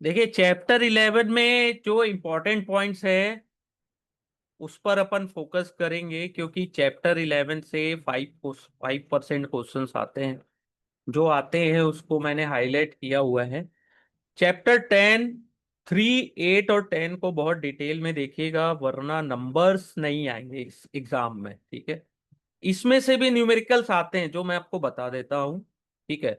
देखिए चैप्टर 11 में जो इम्पोर्टेंट पॉइंट्स है उस पर अपन फोकस करेंगे, क्योंकि चैप्टर 11 से 5% क्वेश्चन आते हैं। जो आते हैं उसको मैंने हाईलाइट किया हुआ है। चैप्टर 10, 3, 8 और 10 को बहुत डिटेल में देखिएगा, वरना नंबर्स नहीं आएंगे इस एग्जाम में। ठीक है, इसमें से भी न्यूमेरिकल्स आते हैं जो मैं आपको बता देता हूँ। ठीक है,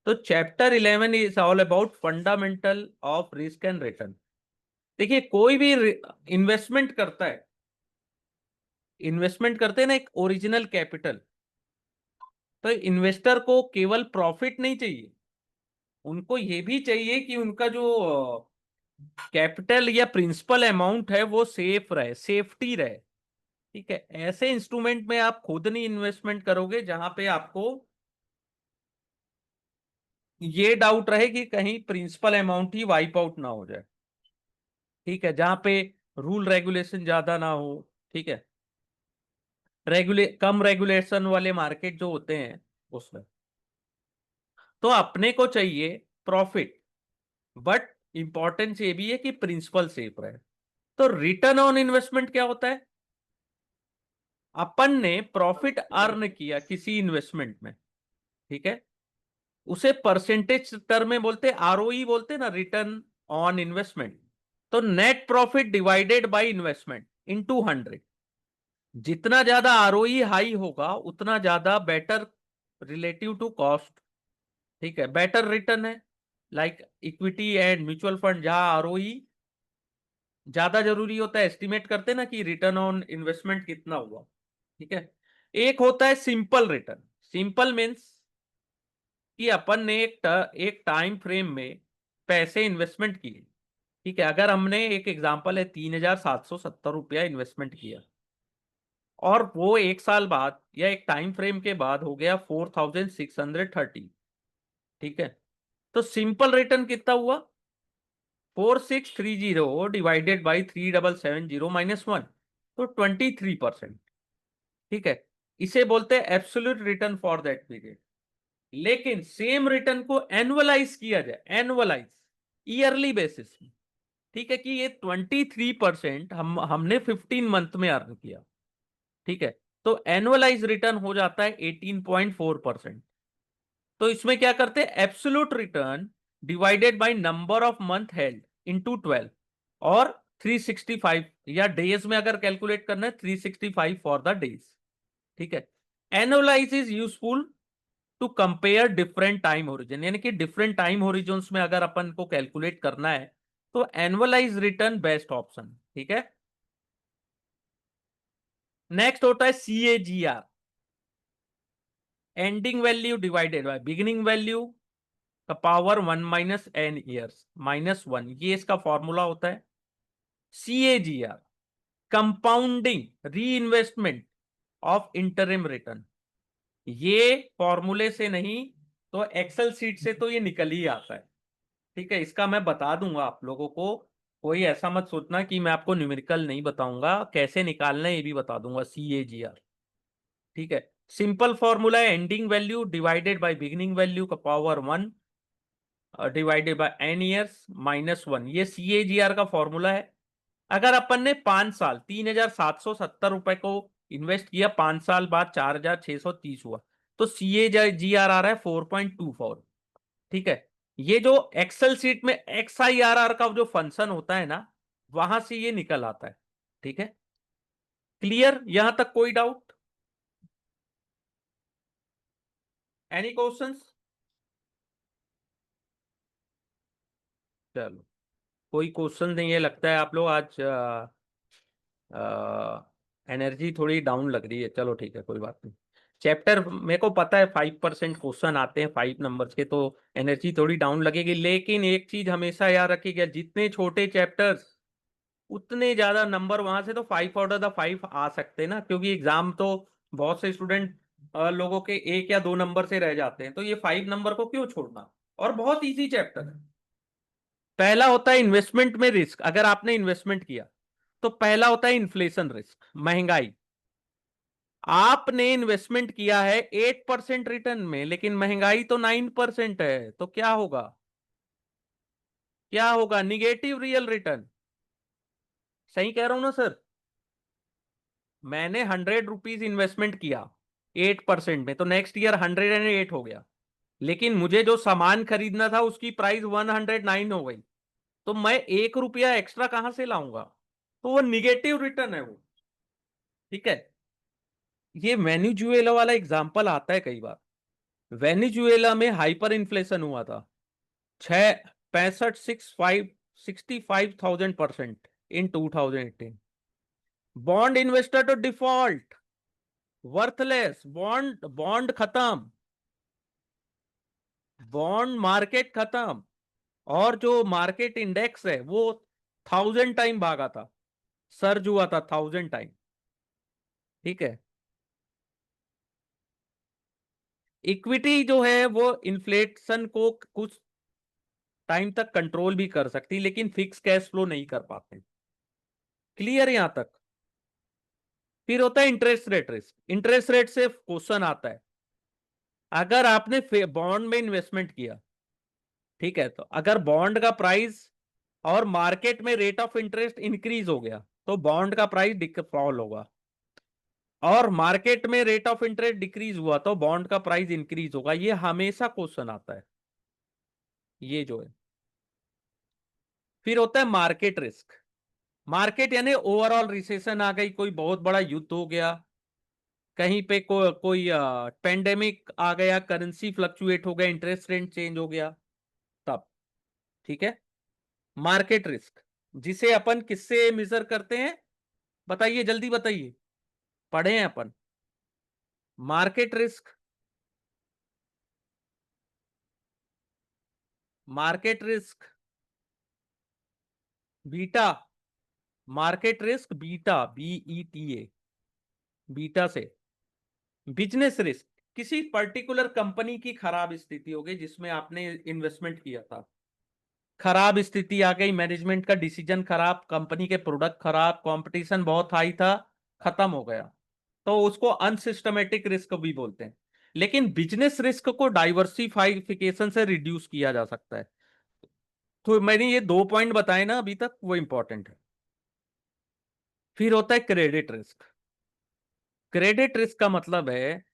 तो chapter 11 is all about fundamental of risk and return. देखिए कोई भी इन्वेस्टमेंट करता है, इन्वेस्टमेंट करते हैं ना एक ओरिजिनल कैपिटल, तो इन्वेस्टर को केवल प्रॉफिट नहीं चाहिए, उनको ये भी चाहिए कि उनका जो कैपिटल या प्रिंसिपल अमाउंट है वो सेफ रहे, सेफ्टी रहे। ठीक है, ऐसे इंस्ट्रूमेंट में आप खुद नहीं इन्वेस्टमेंट करोगे जहां पे आपको ये डाउट रहे कि कहीं प्रिंसिपल अमाउंट ही वाइप आउट ना हो जाए। ठीक है, जहां पे रूल रेगुलेशन ज्यादा ना हो। ठीक है, कम रेगुलेशन वाले मार्केट जो होते हैं उसमें तो अपने को चाहिए प्रॉफिट, बट इंपॉर्टेंस ये भी है कि प्रिंसिपल सेफ रहे। तो रिटर्न ऑन इन्वेस्टमेंट क्या होता है? अपन ने प्रॉफिट अर्न किया किसी इन्वेस्टमेंट में, ठीक है, उसे परसेंटेज टर्म में बोलते, आरओई बोलते ना, रिटर्न ऑन इन्वेस्टमेंट। तो net profit divided by investment into 100। जितना ज्यादा आरओई हाई होगा उतना ज्यादा बेटर रिलेटिव टू कॉस्ट। ठीक है, बेटर रिटर्न है। Like equity and mutual fund, जहां आरओई ज्यादा जरूरी होता है, एस्टिमेट करते ना कि रिटर्न ऑन इन्वेस्टमेंट कितना हुआ। ठीक है, एक होता है सिंपल रिटर्न। सिंपल मीन्स कि अपन ने एक टाइम फ्रेम में पैसे इन्वेस्टमेंट किए। ठीक है, अगर हमने, एक एग्जांपल है, 3,770 रुपया इन्वेस्टमेंट किया और वो एक साल बाद या एक टाइम फ्रेम के बाद हो गया 4,630। ठीक है, तो सिंपल रिटर्न कितना हुआ? 4,630 डिवाइडेड बाई 3,770 -1, तो 23%। ठीक है, इसे बोलते हैं absolute return for that period. लेकिन सेम रिटर्न को एनुअलाइज किया जाए, एनुअलाइज ईयरली बेसिस में, ठीक है, कि ये 23% हमने 15 मंथ में अर्न किया। ठीक है, तो एनुअलाइज रिटर्न हो जाता है 18.4%। तो इसमें क्या करते हैं, absolute return divided by number of month held into 12, और 365, या डेज में अगर कैलकुलेट करना है 365 फॉर द डेज। ठीक है, annualise is useful to compare different time horizon, यानी कि डिफरेंट टाइम होरिजन में अगर अपन को कैलकुलेट करना है तो एनुअलाइज रिटर्न बेस्ट ऑप्शन। ठीक है, नेक्स्ट होता है CAGR, ending value divided by beginning value का पावर 1 - n ईयर्स -1, ये इसका फॉर्मूला होता है। CAGR, कंपाउंडिंग री इन्वेस्टमेंट ऑफ इंटरिम रिटर्न। ये फॉर्मूले से नहीं तो एक्सेल सीट से तो ये निकल ही आता है। ठीक है, इसका मैं बता दूंगा आप लोगों को, कोई ऐसा मत सोचना कि मैं आपको न्यूमेरिकल नहीं बताऊंगा, कैसे निकालना है ये भी बता दूंगा। CAGR, ठीक है, सिंपल फॉर्मूला है ending value divided by beginning value का power 1 divided by n years -1, ये CAGR का फॉर्मूला है। अगर अपन ने 5 साल 3,770 रुपए को इन्वेस्ट किया, 5 साल बाद 4,630 हुआ, तो CAGR आ रहा है 4.24। ठीक है, ये जो एक्सेल सीट में XIRR का जो फंक्शन होता है ना, वहां से ये निकल आता है। ठीक है, क्लियर, यहां तक कोई डाउट? Any questions? चलो, कोई क्वेश्चन नहीं है, लगता है आप लोग आज एनर्जी थोड़ी डाउन लग रही है। चलो ठीक है, कोई बात नहीं। चैप्टर मेरे को पता है 5% क्वेश्चन आते हैं 5 नंबर्स के, तो एनर्जी थोड़ी डाउन लगेगी, लेकिन एक चीज हमेशा याद रखिएगा, जितने छोटे चैप्टर्स उतने ज्यादा नंबर, वहां से तो 5 आउट ऑफ द 5 आ सकते हैं ना, क्योंकि एग्जाम तो बहुत से स्टूडेंट लोगों के 1 या 2 नंबर से रह जाते हैं, तो ये 5 नंबर को क्यों छोड़ना। और बहुत इजी चैप्टर है। पहला होता है इन्वेस्टमेंट में रिस्क। अगर आपने इन्वेस्टमेंट किया तो पहला होता है इन्फ्लेशन रिस्क, महंगाई। आपने इन्वेस्टमेंट किया है 8% रिटर्न में, लेकिन महंगाई तो 9% है, तो क्या होगा? क्या होगा? Negative real return. सही कह रहा हूं ना सर? मैंने 100 रुपीज इन्वेस्टमेंट किया 8% में, तो नेक्स्ट ईयर 108 हो गया। लेकिन मुझे जो सामान खरीदना था उसकी प्राइस 109 हो गई, तो मैं 1 रुपया एक्स्ट्रा कहां से लाऊंगा? तो वो निगेटिव रिटर्न है वो। ठीक है। ये वेनेजुएला वाला एग्जाम्पल आता है कई बार। वेनेजुएला में हाइपर इन्फ्लेशन हुआ था, छह 65 इन 2018। बॉन्ड इन्वेस्टर तो डिफॉल्ट, वर्थलेस, बॉन्ड बॉन्ड खत्म, बॉन्ड मार्केट खत्म, और जो मार्केट इंडेक्स है वो 1000 टाइम भागा था, सर्ज हुआ था 1000 टाइम। ठीक है। इक्विटी जो है वो इन्फ्लेशन को कुछ टाइम तक कंट्रोल भी कर सकती, लेकिन फिक्स कैश फ्लो नहीं कर पाते। क्लियर यहां तक? फिर होता है interest rate risk. Interest rate से क्वेश्चन आता है, अगर आपने बॉन्ड में इन्वेस्टमेंट किया, ठीक है, तो अगर बॉन्ड का प्राइस और मार्केट में रेट ऑफ इंटरेस्ट इंक्रीज हो गया तो बॉन्ड का प्राइस फॉल होगा, और मार्केट में रेट ऑफ इंटरेस्ट डिक्रीज हुआ तो बॉन्ड का प्राइस इंक्रीज होगा। ये हमेशा क्वेश्चन आता है, ये जो है। फिर होता है मार्केट रिस्क। मार्केट यानी ओवरऑल रिसेशन आ गई, कोई बहुत बड़ा युद्ध हो गया, कहीं पे कोई पेंडेमिक आ गया, करेंसी फ्लक्चुएट हो गया, इंटरेस्ट रेट चेंज हो गया, तब। ठीक है। मार्केट रिस्क, जिसे अपन किससे मेजर करते हैं? बताइए, जल्दी बताइए, पढ़े हैं अपन। Market risk, market risk beta, market risk beta, BETA, beta से। बिजनेस रिस्क, किसी पर्टिकुलर कंपनी की खराब स्थिति हो गई जिसमें आपने इन्वेस्टमेंट किया था, खराब स्थिति आ गई, मैनेजमेंट का डिसीजन खराब, कंपनी के प्रोडक्ट खराब, कंपटीशन बहुत हाई था, खत्म हो गया, तो उसको अनसिस्टमेटिक रिस्क भी बोलते हैं। लेकिन बिजनेस रिस्क को डाइवर्सिफिकेशन से रिड्यूस किया जा सकता है। तो मैंने ये 2 पॉइंट बताए ना अभी तक, वो इंपॉर्टेंट है। फिर होता है क्रेडिट रिस्क। क्रेडिट रिस्क का मतलब है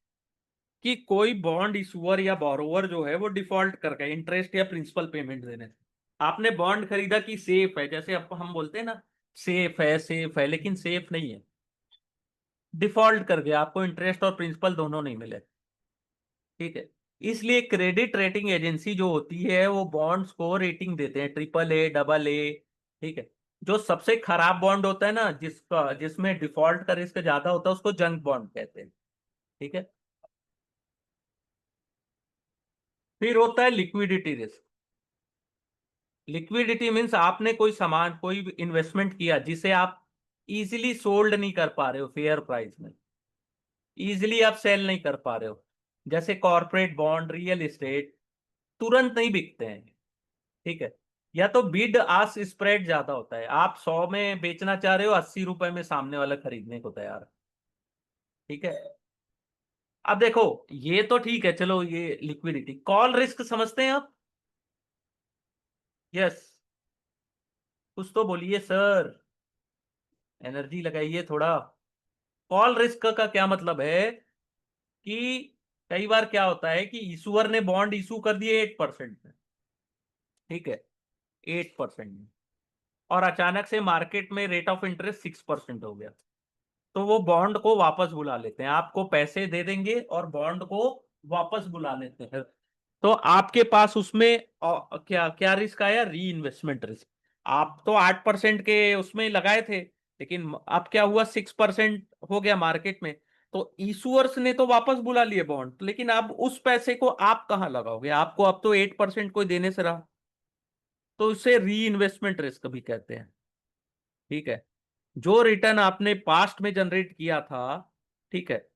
कि कोई बॉन्ड इशुअर या बोरोवर जो है वो डिफॉल्ट कर गए इंटरेस्ट या प्रिंसिपल पेमेंट देने से। आपने बॉन्ड खरीदा कि सेफ है, जैसे अब हम बोलते हैं ना, सेफ है, लेकिन सेफ नहीं है, डिफॉल्ट कर गया, आपको इंटरेस्ट और प्रिंसिपल दोनों नहीं मिले। ठीक है। इसलिए क्रेडिट रेटिंग एजेंसी जो होती है वो बॉन्ड्स को रेटिंग देते हैं, AAA, AA। ठीक है। जो सबसे खराब बॉन्ड होता है ना, जिसमें डिफॉल्ट का रिस्क ज्यादा होता है, उसको जंक बॉन्ड कहते हैं। ठीक है। फिर होता है लिक्विडिटी रिस्क। लिक्विडिटी मीन्स आपने कोई सामान, कोई इन्वेस्टमेंट किया जिसे आप इजीली सोल्ड नहीं कर पा रहे हो फेयर प्राइस में, इजीली आप सेल नहीं कर पा रहे हो, जैसे कॉर्पोरेट बॉन्ड, रियल एस्टेट, तुरंत नहीं बिकते हैं। ठीक है। या तो बिड आस्क स्प्रेड ज्यादा होता है, आप 100 में बेचना चाह रहे हो, 80 रुपए में सामने वाला खरीदने को तैयार है। ठीक है। अब देखो, ये तो ठीक है, चलो ये लिक्विडिटी। कॉल रिस्क समझते हैं आप? यस। कुछ तो बोलिए सर, एनर्जी लगाइए थोड़ा। कॉल रिस्क का क्या मतलब है कि कई बार क्या होता है कि इशूअर ने बॉन्ड इशू कर दिए 8% में। ठीक है। 8% में, और अचानक से मार्केट में रेट ऑफ इंटरेस्ट 6% हो गया, तो वो बॉन्ड को वापस बुला लेते हैं, आपको पैसे दे देंगे और बॉन्ड को वापस बुला लेते हैं। तो आपके पास उसमें क्या क्या रिस्क आया? री इन्वेस्टमेंट रिस्क। आप तो 8% के उसमें लगाए थे, लेकिन अब क्या हुआ, 6% हो गया मार्केट में, तो इशूअर्स ने तो वापस बुला लिए बॉन्ड, लेकिन अब उस पैसे को आप कहाँ लगाओगे? आपको अब तो 8% कोई देने से रहा, तो उसे री इन्वेस्टमेंट रिस्क भी कहते हैं। ठीक है। जो रिटर्न आपने पास्ट में जनरेट किया था, ठीक है,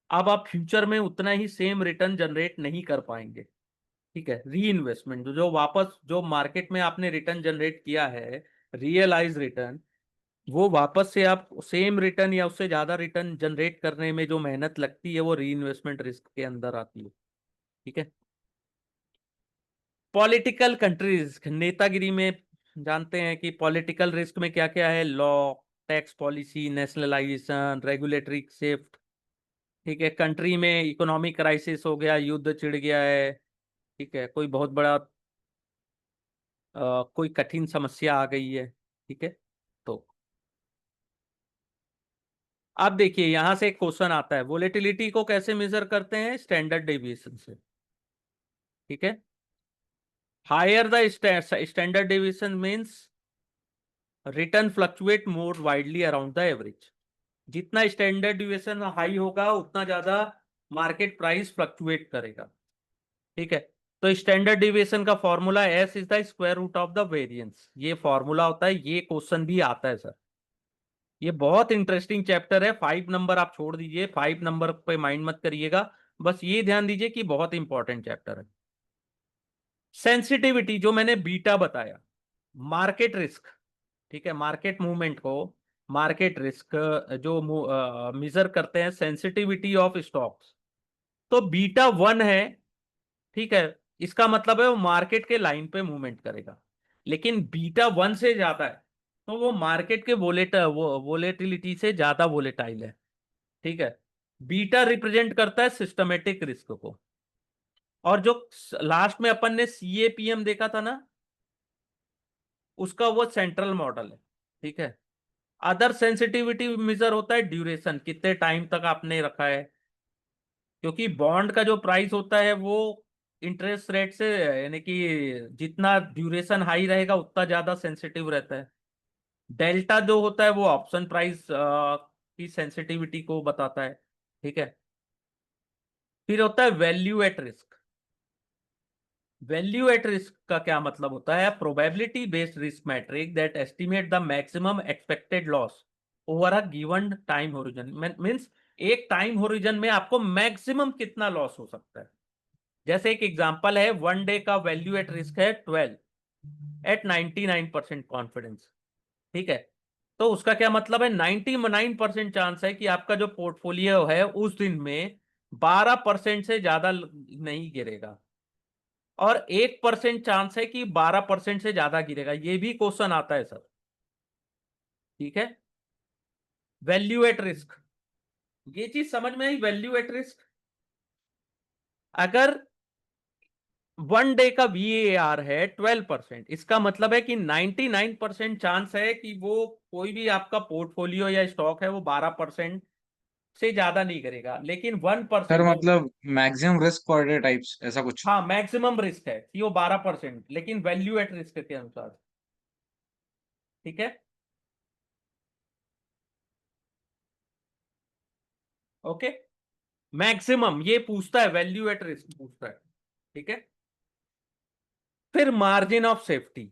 अब आप फ्यूचर में उतना ही सेम रिटर्न जनरेट नहीं कर पाएंगे। ठीक है। री इन्वेस्टमेंट, जो जो वापस जो मार्केट में आपने रिटर्न जनरेट किया है, रियलाइज रिटर्न, वो वापस से आप सेम रिटर्न या उससे ज्यादा रिटर्न जनरेट करने में जो मेहनत लगती है वो री इन्वेस्टमेंट रिस्क के अंदर आती है। ठीक है। पॉलिटिकल कंट्री रिस्क, नेतागिरी में जानते हैं कि पॉलिटिकल रिस्क में क्या क्या है, law, tax policy, nationalisation, regulatory shift. ठीक है, कंट्री में इकोनॉमिक क्राइसिस हो गया, युद्ध छिड़ गया है। ठीक है, कोई बहुत बड़ा कोई कठिन समस्या आ गई है। ठीक है, तो अब देखिए यहां से एक क्वेश्चन आता है, वोलेटिलिटी को कैसे मेजर करते हैं, स्टैंडर्ड डेविएशन से। ठीक है, higher the standard deviation means return fluctuate more widely around the average. जितना स्टैंडर्ड डिविएशन हाई होगा उतना ज्यादा मार्केट प्राइस फ्लक्चुएट करेगा। ठीक है, तो स्टैंडर्ड डिविएशन का formula S is the square root of the variance, ये फॉर्मूला होता है, ये क्वेश्चन भी आता है सर। ये बहुत इंटरेस्टिंग चैप्टर है, 5 नंबर आप छोड़ दीजिए, 5 नंबर पे माइंड मत करिएगा, बस ये ध्यान दीजिए कि बहुत इंपॉर्टेंट चैप्टर है। सेंसिटिविटी जो मैंने बीटा बताया, मार्केट रिस्क। ठीक है, मार्केट मूवमेंट को, मार्केट रिस्क जो मेजर करते हैं सेंसिटिविटी ऑफ स्टॉक्स, तो बीटा 1 है। ठीक है, इसका मतलब है वो मार्केट के लाइन पे मूवमेंट करेगा। लेकिन बीटा 1 से ज्यादा है तो वो मार्केट के वोलेटिलिटी से ज्यादा वोलेटाइल है। ठीक है, बीटा रिप्रेजेंट करता है सिस्टमेटिक रिस्क को। और जो लास्ट में अपन ने सीएपीएम देखा था ना, उसका वो सेंट्रल मॉडल है। ठीक है, अदर सेंसिटिविटी मेजर होता है ड्यूरेशन, कितने टाइम तक आपने रखा है, क्योंकि बॉन्ड का जो प्राइस होता है वो इंटरेस्ट रेट से, यानी कि जितना ड्यूरेशन हाई रहेगा उतना ज्यादा सेंसिटिव रहता है। डेल्टा जो होता है वो ऑप्शन प्राइस की सेंसिटिविटी को बताता है। ठीक है, फिर होता है value at risk. Value at risk का क्या मतलब होता है, probability based risk metric that estimate the maximum expected loss over a given time horizon. Means एक टाइम होरिजन में आपको मैक्सिमम कितना लॉस हो सकता है। जैसे एक एग्जांपल है, 1 डे का वैल्यू एट रिस्क है 12 एट 99% कॉन्फिडेंस। ठीक है, तो उसका क्या मतलब है, 99% चांस है कि आपका जो पोर्टफोलियो है उस दिन में 12% से ज्यादा नहीं गिरेगा, और 1% चांस है कि 12% से ज्यादा गिरेगा। ये भी क्वेश्चन आता है सर। ठीक है, वैल्यू एट रिस्क, ये चीज समझ में आई, वैल्यू एट रिस्क। अगर 1 डे का VAR है 12%, इसका मतलब है कि 99% चांस है कि वो कोई भी आपका पोर्टफोलियो या स्टॉक है वो 12% से ज्यादा नहीं करेगा। लेकिन वन सर परसेंट जो, मतलब maximum risk per day types ऐसा कुछ। हाँ मैक्सिमम रिस्क है कि वो 12%, लेकिन वैल्यू एट रिस्क के अनुसार। ठीक है, ओके, मैक्सिमम ये पूछता है, वैल्यू एट रिस्क पूछता है। ठीक है, फिर मार्जिन ऑफ सेफ्टी,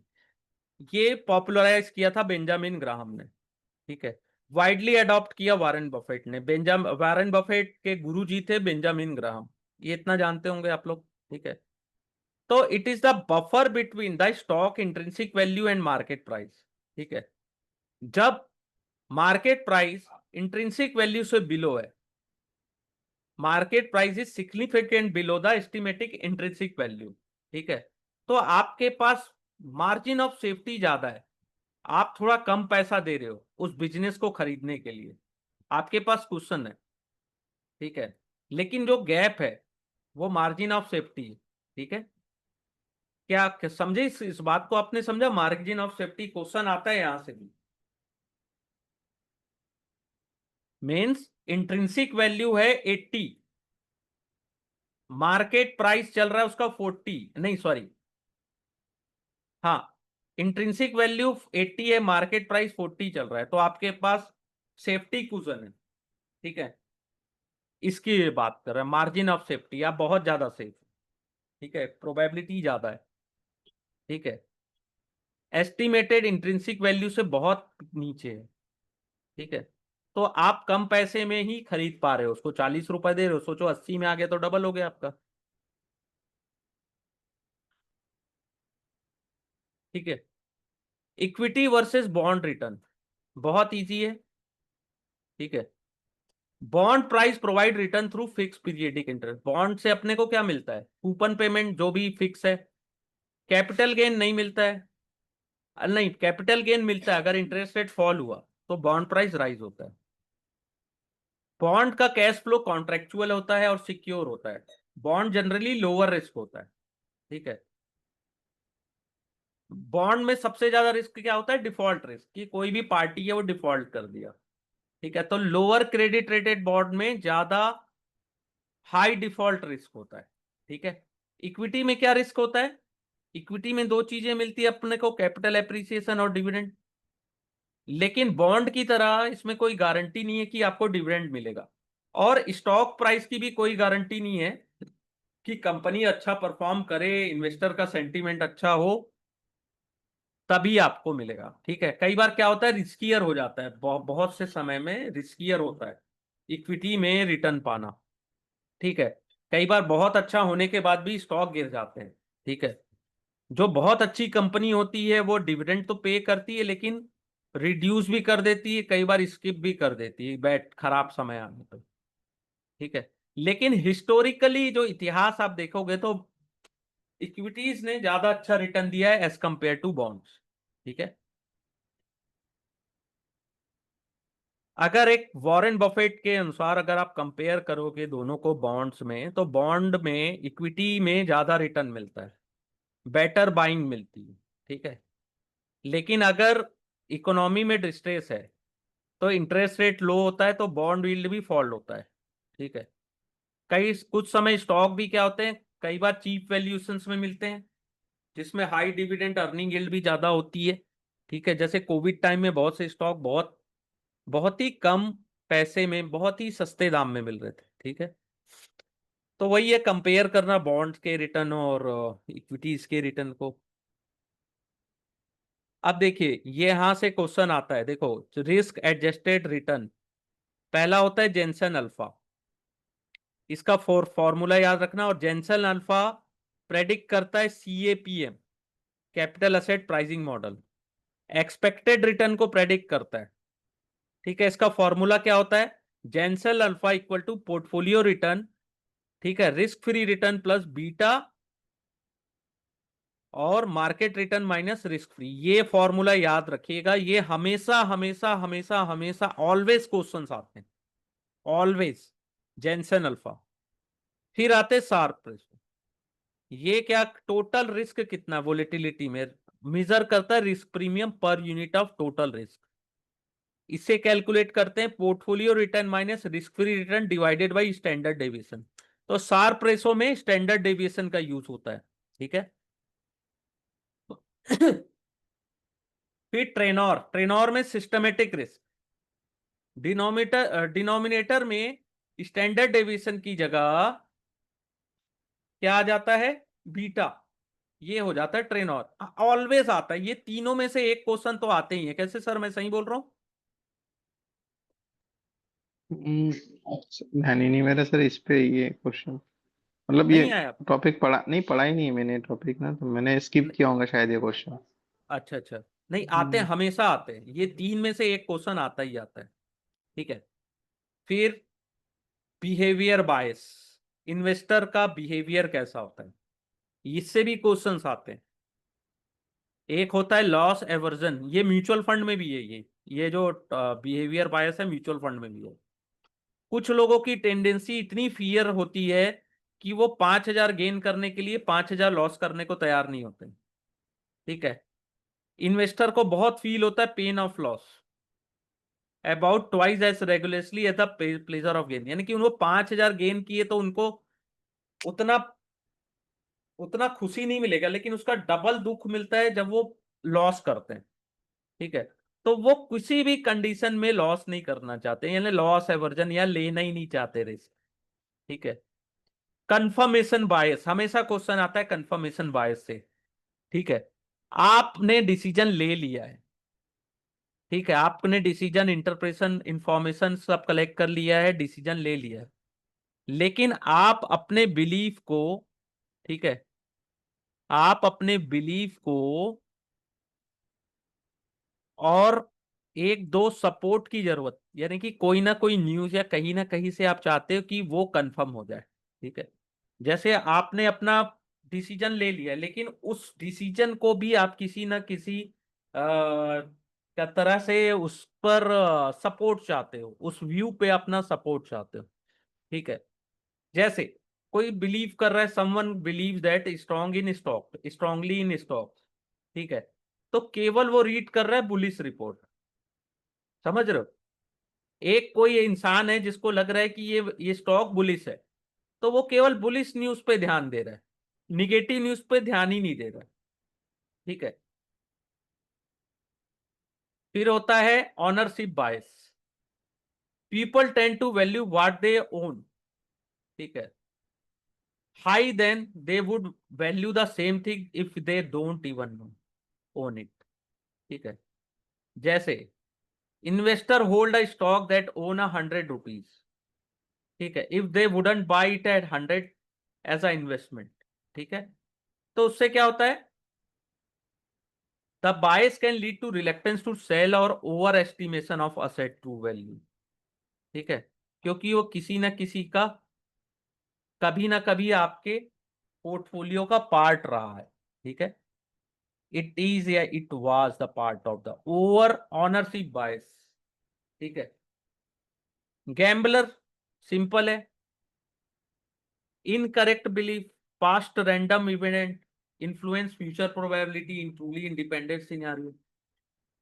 ये पॉपुलराइज किया था बेंजामिन ग्राहम ने। ठीक है, वाइडली अडॉप्ट किया वारेन बफेट ने। वारेन बफेट के गुरुजी थे बेंजामिन ग्राहम, ये इतना जानते होंगे आप लोग। ठीक है, तो it is the buffer between the stock intrinsic value and market price. ठीक है, जब मार्केट प्राइस इंट्रिंसिक वैल्यू से बिलो है, market price is significant below the estimated intrinsic value. ठीक है, तो आपके पास मार्जिन ऑफ सेफ्टी ज्यादा है, आप थोड़ा कम पैसा दे रहे हो उस बिजनेस को खरीदने के लिए, आपके पास क्वेश्चन है। ठीक है, लेकिन जो गैप है वो मार्जिन ऑफ सेफ्टी है। ठीक है, क्या समझे, इस बात को आपने समझा, मार्जिन ऑफ सेफ्टी क्वेश्चन आता है यहां से भी। मीन्स इंट्रिंसिक वैल्यू है 80, मार्केट प्राइस चल रहा है उसका 40, नहीं सॉरी, हाँ, इंट्रिंसिक वैल्यू 80 है, मार्केट प्राइस 40 चल रहा है, तो आपके पास सेफ्टी कुशन है। ठीक है, इसकी बात कर रहे हैं, मार्जिन ऑफ सेफ्टी, आप बहुत ज्यादा सेफ। ठीक है, प्रोबेबिलिटी ज्यादा है। ठीक है, एस्टिमेटेड इंट्रिंसिक वैल्यू से बहुत नीचे है। ठीक है, तो आप कम पैसे में ही खरीद पा रहे हो उसको, 40 रुपए दे रहे हो, सोचो 80 में आ गया तो डबल हो गया आपका। ठीक है, इक्विटी वर्सेस बॉन्ड रिटर्न, बहुत इजी है। ठीक है, bond price provide return through fix periodic interest. Bond से अपने को क्या मिलता है, कूपन पेमेंट जो भी फिक्स है। कैपिटल गेन नहीं मिलता है, नहीं कैपिटल गेन मिलता है अगर इंटरेस्ट रेट फॉल हुआ तो बॉन्ड प्राइस राइज होता है। बॉन्ड का कैश फ्लो कॉन्ट्रेक्चुअल होता है और सिक्योर होता है। बॉन्ड जनरली लोअर रिस्क होता है, ठीक है। बॉन्ड में सबसे ज्यादा रिस्क क्या होता है? डिफॉल्ट रिस्क, कि कोई भी पार्टी है वो डिफॉल्ट कर दिया, ठीक है। तो लोअर क्रेडिट रेटेड बॉन्ड में ज्यादा हाई डिफॉल्ट रिस्क होता है, ठीक है। इक्विटी में क्या रिस्क होता है? इक्विटी में दो चीजें मिलती है अपने को, कैपिटल एप्रिसिएशन और डिविडेंड। लेकिन बॉन्ड की तरह इसमें कोई गारंटी नहीं है कि आपको डिविडेंड मिलेगा, और स्टॉक प्राइस की भी कोई गारंटी नहीं है कि कंपनी अच्छा परफॉर्म करे, इन्वेस्टर का सेंटीमेंट अच्छा हो तभी आपको मिलेगा, ठीक है। कई बार क्या होता है, रिस्कियर हो जाता है, बहुत से समय में रिस्कियर होता है इक्विटी में रिटर्न पाना, ठीक है। कई बार बहुत अच्छा होने के बाद भी स्टॉक गिर जाते हैं, ठीक है। जो बहुत अच्छी कंपनी होती है वो डिविडेंड तो पे करती है, लेकिन रिड्यूस भी कर देती है, कई बार स्किप भी कर देती है बैड खराब समय आने पर, ठीक है। लेकिन हिस्टोरिकली जो इतिहास आप देखोगे तो इक्विटीज ने ज्यादा अच्छा रिटर्न दिया है एज कंपेयर टू बॉन्ड्स, ठीक है। अगर एक वॉरेन बफेट के अनुसार अगर आप कंपेयर करोगे दोनों को बॉन्ड्स में, तो बॉन्ड में इक्विटी में ज्यादा रिटर्न मिलता है, बेटर बाइंग मिलती है, ठीक है। लेकिन अगर इकोनॉमी में डिस्ट्रेस है तो इंटरेस्ट रेट लो होता है तो बॉन्ड यील्ड भी फॉल होता है, ठीक है। कई कुछ समय स्टॉक भी क्या होते हैं, कई बार चीप वैल्यूएशंस में मिलते हैं जिसमें हाई डिविडेंड अर्निंग यील्ड भी ज्यादा होती है, ठीक है। जैसे कोविड टाइम में बहुत से स्टॉक बहुत बहुत ही कम पैसे में बहुत ही सस्ते दाम में मिल रहे थे, ठीक है। तो वही है कंपेयर करना बॉन्ड्स के रिटर्न और इक्विटीज के रिटर्न को। अब देखिए ये यहां से क्वेश्चन आता है, देखो रिस्क एडजस्टेड रिटर्न पहला होता है जेनसन अल्फा, इसका फॉर्मूला याद रखना। और जेनसन अल्फा प्रेडिक्ट करता है CAPM, capital asset pricing model, expected return को प्रेडिक्ट करता है, ठीक है। इसका फॉर्मूला क्या होता है? Jensen alpha equal to portfolio return, ठीक है, risk free return plus beta और market return minus risk free. ये फॉर्मूला याद रखिएगा, ये हमेशा हमेशा हमेशा हमेशा ऑलवेज क्वेश्चंस आते हैं, ऑलवेज। Jensen alpha. फिर आते शार्प रेशो, ये क्या टोटल रिस्क कितना वोलेटिलिटी में मेजर करता है, risk premium per unit of total risk. इसे कैलकुलेट करते हैं portfolio return minus risk free return divided by standard deviation. तो शार्प रेशो में स्टैंडर्ड डेविएशन का यूज होता है, ठीक है। फिर ट्रेनोर, ट्रेनोर में सिस्टमेटिक रिस्क, डिनोमिनेटर में स्टैंडर्ड डेविएशन की जगह क्या आ जाता है? बीटा। ये हो जाता है ट्रेनोर, ऑलवेज आता है। ये तीनों में से एक क्वेश्चन तो आते ही है। कैसे सर, मैं सही बोल रहा हूँ? ध्यान ही नहीं मेरा सर इस पे ये क्वेश्चन, मतलब ये नहीं आया? टॉपिक पढ़ा ही नहीं है मैंने टॉपिक ना, तो मैंने स्किप न- किया होगा शायद ये क्वेश्चन। अच्छा अच्छा, नहीं आते हैं, हमेशा आते हैं, ये तीन में से एक क्वेश्चन आता ही आता है, ठीक है। फिर बिहेवियर बायस, इन्वेस्टर का बिहेवियर कैसा होता है, इससे भी क्वेश्चंस आते हैं। एक होता है लॉस एवर्जन, ये म्यूचुअल फंड में भी है, ये जो बिहेवियर बायस है म्यूचुअल फंड में भी है। कुछ लोगों की टेंडेंसी इतनी फियर होती है कि वो 5,000 गेन करने के लिए 5,000 लॉस करने को तैयार नहीं होते, ठीक है। इन्वेस्टर को बहुत फील होता है pain of loss about twice as regularly as the pleasure of gain, यानी कि उनको 5,000 गेन किए तो उनको उतना उतना खुशी नहीं मिलेगा, लेकिन उसका डबल दुख मिलता है जब वो लॉस करते हैं, ठीक है। तो वो किसी भी कंडीशन में लॉस नहीं करना चाहते, यानी लॉस एवर्जन, या लेना ही नहीं चाहते रिस्क, ठीक है। कंफर्मेशन बायस, हमेशा क्वेश्चन आता है कंफर्मेशन बायस से, ठीक है। आपने डिसीजन ले लिया है, ठीक है, आपने डिसीजन इंटरप्रेशन इंफॉर्मेशन सब कलेक्ट कर लिया है, डिसीजन ले लिया है, लेकिन आप अपने बिलीफ को, ठीक है, आप अपने बिलीफ को और एक दो सपोर्ट की जरूरत, यानी कि कोई ना कोई न्यूज या कहीं ना कहीं से आप चाहते हो कि वो कंफर्म हो जाए, ठीक है। जैसे आपने अपना डिसीजन ले लिया, लेकिन उस डिसीजन को भी आप किसी ना किसी क्या तरह से उस पर सपोर्ट चाहते हो, उस व्यू पे अपना सपोर्ट चाहते हो। ठीक है, जैसे कोई बिलीव कर रहा है, someone believe that strong in stock, strongly in stock, ठीक है, तो केवल वो रीड कर रहा है बुलिश रिपोर्ट। समझ रहे हो? एक कोई इंसान है जिसको लग रहा है कि ये स्टॉक बुलिश है, तो वो केवल बुलिश न्यूज पे ध्यान दे रहा है, निगेटिव न्यूज पे ध्यान ही नहीं दे रहा है। ठीक है। फिर होता है ownership bias. People tend to value what they own, ठीक है, high then they would value the same thing if they don't even own it. ठीक है, जैसे investor hold a stock that own 100 rupees, ठीक है, if they wouldn't buy it at 100 as a investment. ठीक है, तो उससे क्या होता है, the bias can lead to reluctance to sell और over estimation of asset true value. ठीक है, क्योंकि वो किसी ना किसी का कभी ना कभी आपके पोर्टफोलियो का पार्ट रहा है। ठीक है, इट इज या it was the part of the over ownership bias. ठीक है, गैम्बलर सिंपल है, incorrect belief, past random event influence future probability in truly independent scenario.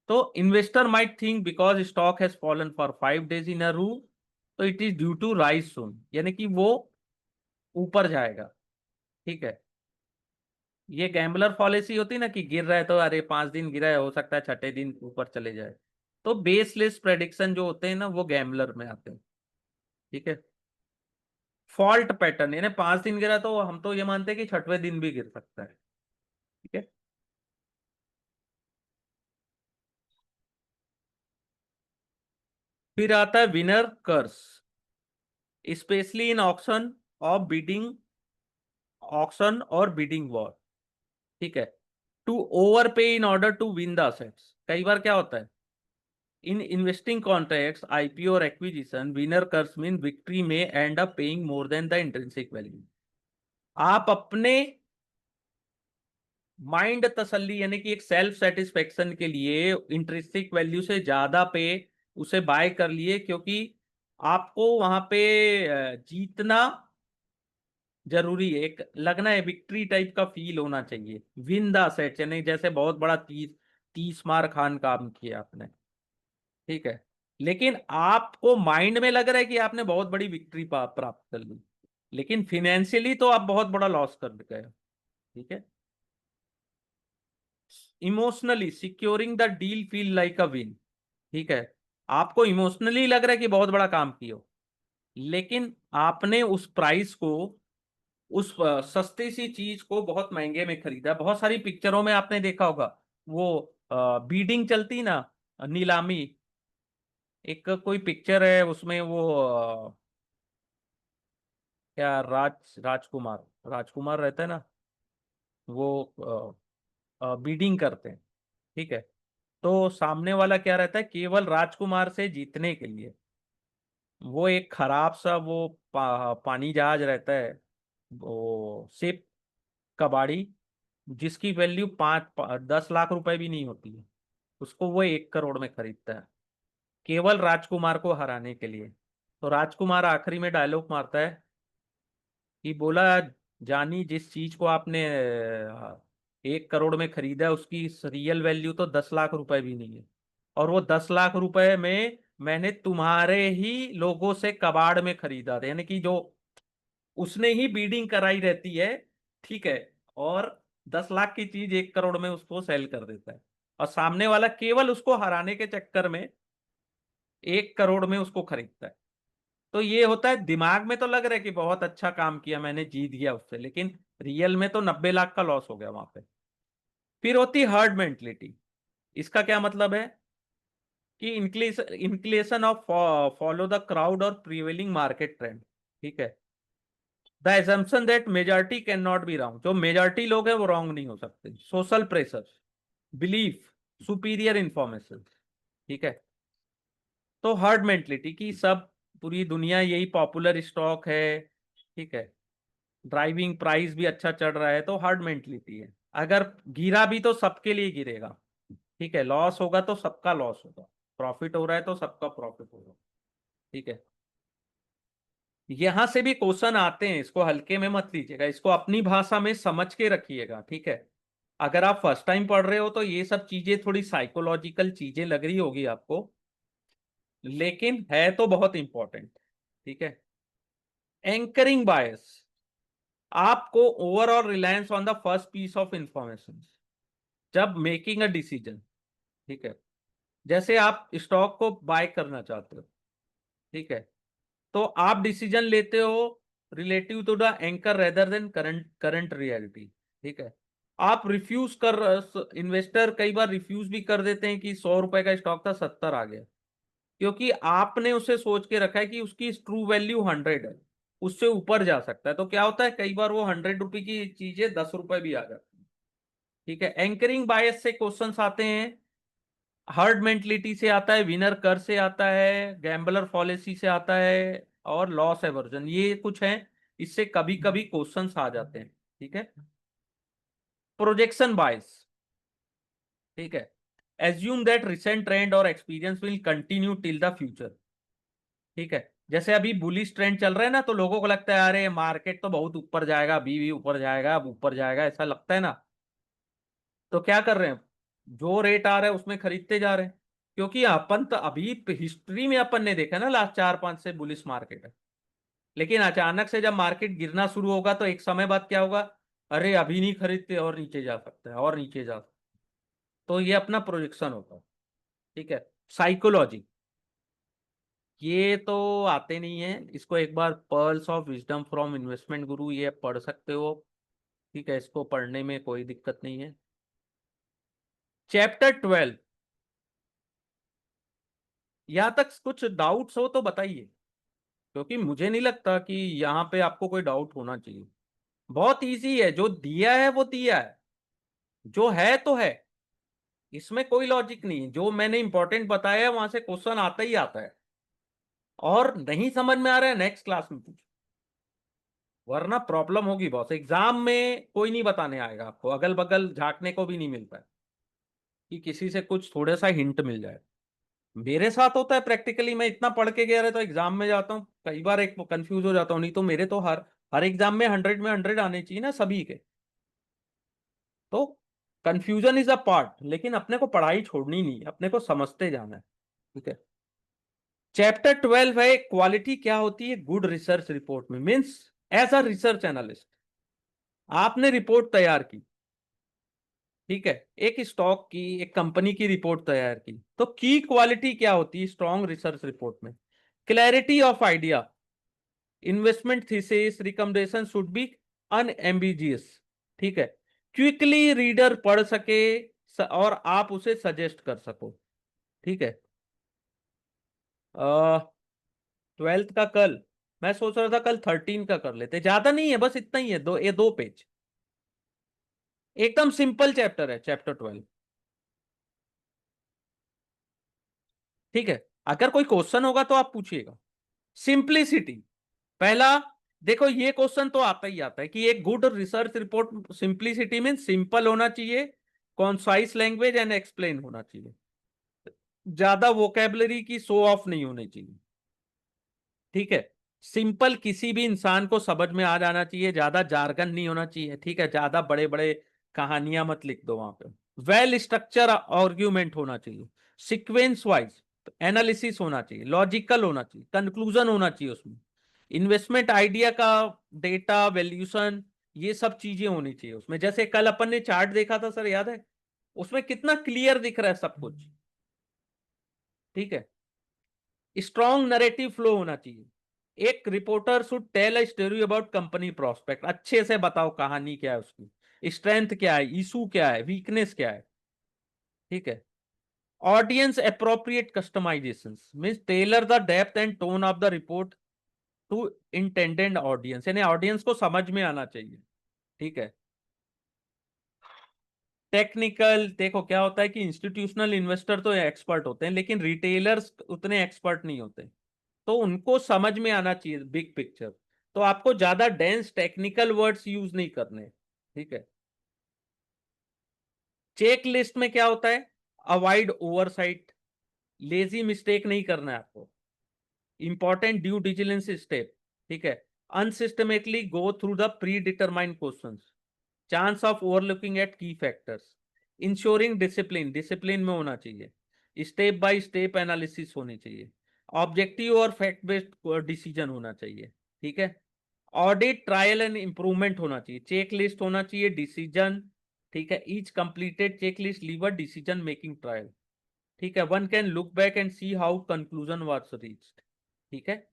तो investor might think because stock has fallen for 5 days in a row, तो it is due to rise soon, यानी कि वो ऊपर जाएगा। ठीक है, ये गैम्बलर पॉलिसी होती है ना कि गिर रहा है तो अरे 5 दिन गिरा है, हो सकता है छठे दिन ऊपर चले जाए। तो बेसलेस प्रेडिक्शन जो होते हैं ना, वो गैम्बलर में आते हैं। ठीक है, फॉल्ट पैटर्न, यानी 5 दिन गिरा तो हम तो ये मानते हैं कि छठवें दिन भी गिर सकता है। ठीक है, फिर आता है winner curse, specially in auction और बिडिंग वॉर। ठीक है, to over pay in order to win the assets. कई बार क्या होता है, इन इन्वेस्टिंग कॉन्ट्रैक्ट्स, आईपीओ और acquisition, winner curse mean victory में end up paying more than the intrinsic value. आप अपने माइंड तसल्ली यानी कि एक सेल्फ सेटिस्फेक्शन के लिए इंट्रिंसिक वैल्यू से ज्यादा पे उसे बाय कर लिए, क्योंकि आपको वहां पे जीतना जरूरी है, एक लगना है, विक्ट्री टाइप का फील होना चाहिए। विन द असेट्स, यानी जैसे बहुत बड़ा 30 मार खान काम किया आपने। ठीक है, लेकिन आपको माइंड में लग रहा है कि आपने बहुत बड़ी विक्ट्री प्राप्त कर ली, लेकिन फिनेंशियली तो आप बहुत बड़ा लॉस कर गए हो। ठीक है, emotionally securing the deal feel like a win. ठीक है, आपको इमोशनली लग रहा है कि बहुत बड़ा काम किया हो, लेकिन आपने उस प्राइस को, उस सस्ती सी चीज को बहुत महंगे में खरीदा। बहुत सारी पिक्चरों में आपने देखा होगा, वो बीडिंग चलती ना, नीलामी। एक कोई पिक्चर है उसमें वो क्या राजकुमार राजकुमार रहता है ना, वो बीडिंग करते हैं। ठीक है, तो सामने वाला क्या रहता है, केवल राजकुमार से जीतने के लिए वो एक खराब सा वो पानी जहाज रहता है, वो शिप, कबाड़ी, जिसकी वैल्यू 10 लाख रुपए भी नहीं होती है, उसको वो 1 करोड़ में खरीदता है, केवल राजकुमार को हराने के लिए। तो राजकुमार आखिरी में डायलॉग मारता है कि बोला, जानी जिस चीज को आपने 1 करोड़ में खरीदा है, उसकी रियल वैल्यू तो 10 लाख रुपए भी नहीं है, और वो 10 लाख रुपए में मैंने तुम्हारे ही लोगों से कबाड़ में खरीदा था, यानी कि जो उसने ही बीडिंग कराई रहती है। ठीक है, और 10 लाख की चीज 1 करोड़ में उसको सेल कर देता है, और सामने वाला केवल उसको हराने के चक्कर में 1 करोड़ में उसको खरीदता है। तो ये होता है, दिमाग में तो लग रहा है कि बहुत अच्छा काम किया, मैंने जीत गया उससे, लेकिन रियल में तो 90 लाख का लॉस हो गया वहां पे। फिर होती हर्ड मेंटलिटी। इसका क्या मतलब है कि inclination of follow the crowd और प्रिवेलिंग मार्केट ट्रेंड। ठीक है, the assumption that majority can not be wrong, जो मेजॉरिटी लोग हैं वो रॉन्ग नहीं हो सकते। Social pressure, belief, superior information. ठीक है, तो हर्ड मेंटलिटी की सब, पूरी दुनिया यही पॉपुलर स्टॉक है। ठीक है, ड्राइविंग प्राइस भी अच्छा चढ़ रहा है, तो हर्ड मेंटलिटी है। अगर गिरा भी तो सबके लिए गिरेगा, ठीक है, लॉस होगा तो सबका लॉस होगा, प्रॉफिट हो रहा है तो सबका प्रॉफिट होगा, ठीक है। यहां से भी क्वेश्चन आते हैं, इसको हल्के में मत लीजिएगा, इसको अपनी भाषा में समझ के रखिएगा, ठीक है। अगर आप फर्स्ट टाइम पढ़ रहे हो तो ये सब चीजें थोड़ी साइकोलॉजिकल चीजें लग रही होगी आपको, लेकिन है तो बहुत इंपॉर्टेंट, ठीक है। एंकरिंग बायस, आपको overall reliance on the first piece of information जब मेकिंग अ डिसीजन, ठीक है। जैसे आप स्टॉक को बाय करना चाहते हो, ठीक है, तो आप डिसीजन लेते हो relative to the anchor rather than current current reality, ठीक है। आप रिफ्यूज कर इन्वेस्टर कई बार रिफ्यूज भी कर देते हैं कि 100 रुपए का स्टॉक था 70 आ गया, क्योंकि आपने उसे सोच के रखा है कि उसकी ट्रू वैल्यू 100 है, उससे ऊपर जा सकता है। तो क्या होता है, कई बार वो 100 रुपए की चीजें 10 रुपए भी आ जाती है, ठीक है। एंकरिंग बायस से क्वेश्चंस आते हैं, हर्ड मेंटलिटी से आता है, विनर कर से आता है, गैम्बलर पॉलिसी से आता है, और लॉस एवर्जन, ये कुछ है, इससे कभी कभी क्वेश्चंस आ जाते हैं, ठीक है। प्रोजेक्शन बायस, ठीक है, एज्यूम दैट रिसेंट ट्रेंड और experience will continue till the future, ठीक है। जैसे अभी बुलिश ट्रेंड चल रहा है ना, तो लोगों को लगता है अरे मार्केट तो बहुत ऊपर जाएगा, अभी भी ऊपर जाएगा, अब ऊपर जाएगा, ऐसा लगता है ना। तो क्या कर रहे हैं, जो रेट आ रहा है उसमें खरीदते जा रहे हैं, क्योंकि अपन तो अभी हिस्ट्री में अपन ने देखा ना लास्ट 4-5 से बुलिश मार्केट है। लेकिन अचानक से जब मार्केट गिरना शुरू होगा तो एक समय बाद क्या होगा, अरे अभी नहीं खरीदते, और नीचे जा सकता है, और नीचे जा सकता है। तो ये अपना प्रोजेक्शन होता है, ठीक है। साइकोलॉजी, ये तो आते नहीं है, इसको एक बार pearls of wisdom from investment guru ये पढ़ सकते हो, ठीक है, इसको पढ़ने में कोई दिक्कत नहीं है। चैप्टर 12, यहां तक कुछ डाउट्स हो तो बताइए, क्योंकि मुझे नहीं लगता कि यहाँ पे आपको कोई डाउट होना चाहिए। बहुत इजी है, जो दिया है वो दिया है, जो है तो है, इसमें कोई लॉजिक नहीं है। जो मैंने इंपॉर्टेंट बताया है वहां से क्वेश्चन आता ही आता है, और नहीं समझ में आ रहा है नेक्स्ट क्लास में पूछ, वरना प्रॉब्लम होगी बॉस। एग्जाम में कोई नहीं बताने आएगा आपको, अगल बगल झांकने को भी नहीं मिलता है कि किसी से कुछ थोड़ा सा हिंट मिल जाए। मेरे साथ होता है प्रैक्टिकली, मैं इतना पढ़ के गया रहता हूँ, एग्जाम में जाता हूँ कई बार एक कंफ्यूज हो जाता हूँ, नहीं तो मेरे तो हर हर एग्जाम में 100 में 100 आने चाहिए ना सभी के। तो कंफ्यूजन इज अ पार्ट, लेकिन अपने को पढ़ाई छोड़नी नहीं है, अपने को समझते जाना है, ठीक है। चैप्टर 12 है क्वालिटी क्या होती है गुड रिसर्च रिपोर्ट में, means as a research analyst आपने रिपोर्ट तैयार की, ठीक है, एक स्टॉक की, एक कंपनी की रिपोर्ट तैयार की, तो की क्वालिटी क्या होती है स्ट्रॉन्ग रिसर्च रिपोर्ट में, clarity of idea, investment thesis recommendation should be unambiguous, ठीक है, क्विकली रीडर पढ़ सके और आप उसे सजेस्ट कर सको, ठीक है। 12th का कल, मैं सोच रहा था कल 13 का कर लेते, ज्यादा नहीं है, बस इतना ही है, ये 2 पेज, एकदम सिंपल चैप्टर है चैप्टर 12, ठीक है। अगर कोई क्वेश्चन होगा तो आप पूछिएगा। सिंप्लिसिटी, पहला, देखो ये क्वेश्चन तो आता ही आता है कि एक good research report, simplicity mean simple होना चाहिए, कॉन्साइज लैंग्वेज एंड एक्सप्लेन होना चाहिए, ज्यादा वोकेबलरी की शो ऑफ नहीं होनी चाहिए, ठीक है। सिंपल किसी भी इंसान को समझ में आ जाना चाहिए, ज्यादा जार्गन नहीं होना चाहिए, ठीक है, ज्यादा बड़े बड़े कहानियां मत लिख दो वहां पे। वेल स्ट्रक्चर आर्ग्यूमेंट होना चाहिए, सीक्वेंस वाइज एनालिसिस होना चाहिए, लॉजिकल होना चाहिए, कंक्लूजन होना चाहिए उसमें, इन्वेस्टमेंट आइडिया का डेटा वैल्यूशन, ये सब चीजें होनी चाहिए उसमें। जैसे कल अपन ने चार्ट देखा था सर, याद है, उसमें कितना क्लियर दिख रहा है सब कुछ, ठीक है। स्ट्रॉन्ग नरेटिव फ्लो होना चाहिए, एक reporter should tell a story about company prospect, अच्छे से बताओ कहानी क्या है उसकी, स्ट्रेंथ क्या है, इशू क्या है, वीकनेस क्या है, ठीक है। Audience appropriate customisation means tailor the depth and tone of the report to intended audience, यानी ऑडियंस को समझ में आना चाहिए, ठीक है। टेक्निकल, देखो क्या होता है कि इंस्टीट्यूशनल इन्वेस्टर तो एक्सपर्ट होते हैं, लेकिन रिटेलर्स उतने एक्सपर्ट नहीं होते, तो उनको समझ में आना चाहिए बिग पिक्चर। तो आपको ज्यादा डेंस टेक्निकल वर्ड्स यूज नहीं करने, ठीक है। चेक लिस्ट में क्या होता है, अवॉइड ओवरसाइट, लेजी मिस्टेक नहीं करना है आपको, इंपॉर्टेंट ड्यू डिलिजेंस स्टेप, ठीक है। Unsystematically go through the predetermined questions, chance of overlooking at key factors, ensuring discipline, discipline में होना चाहिए, स्टेप बाय स्टेप एनालिसिस होनी चाहिए, ऑब्जेक्टिव और फैक्ट बेस्ड डिसीजन होना चाहिए, ठीक है। ऑडिट, ट्रायल एंड इंप्रूवमेंट होना चाहिए, चेक लिस्ट होना चाहिए, डिसीजन, ठीक है। Each completed check list leaver decision making trial, ठीक है। One can look back and see how conclusion was reached, ठीक है।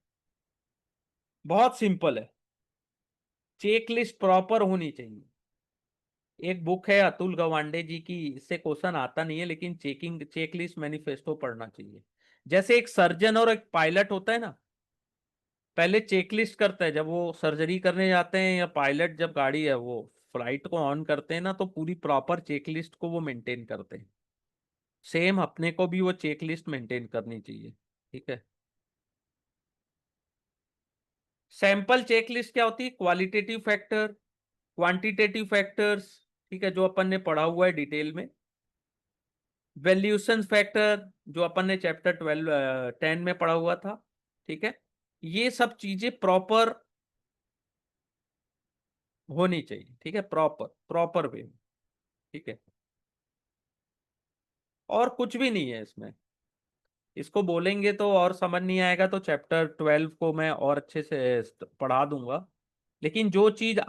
बहुत सिंपल है, चेक लिस्ट प्रॉपर होनी चाहिए। एक बुक है अतुल गवांडे जी की, इससे क्वेश्चन आता नहीं है, लेकिन चेक लिस्ट मैनिफेस्टो पढ़ना चाहिए। जैसे एक सर्जन और एक पायलट होता है ना, पहले चेक लिस्ट करता है, जब वो सर्जरी करने जाते हैं, या पायलट जब गाड़ी है वो फ्लाइट को ऑन करते हैं ना, तो पूरी प्रॉपर चेक लिस्ट को वो मेंटेन करते हैं। सेम अपने को भी वो चेक लिस्ट मेंटेन करनी चाहिए, ठीक है। सैंपल चेक लिस्ट क्या होती है, क्वालिटेटिव फैक्टर, क्वांटिटेटिव फैक्टर्स, ठीक है, जो अपन ने पढ़ा हुआ है डिटेल में। वैल्यूएशन फैक्टर, जो अपन ने चैप्टर 10 में पढ़ा हुआ था, ठीक है। ये सब चीजें प्रॉपर होनी चाहिए, ठीक है, प्रॉपर प्रॉपर वे में, ठीक है। और कुछ भी नहीं है इसमें, इसको बोलेंगे तो और समझ नहीं आएगा, तो चैप्टर 12 को मैं और अच्छे से पढ़ा दूंगा। लेकिन जो चीज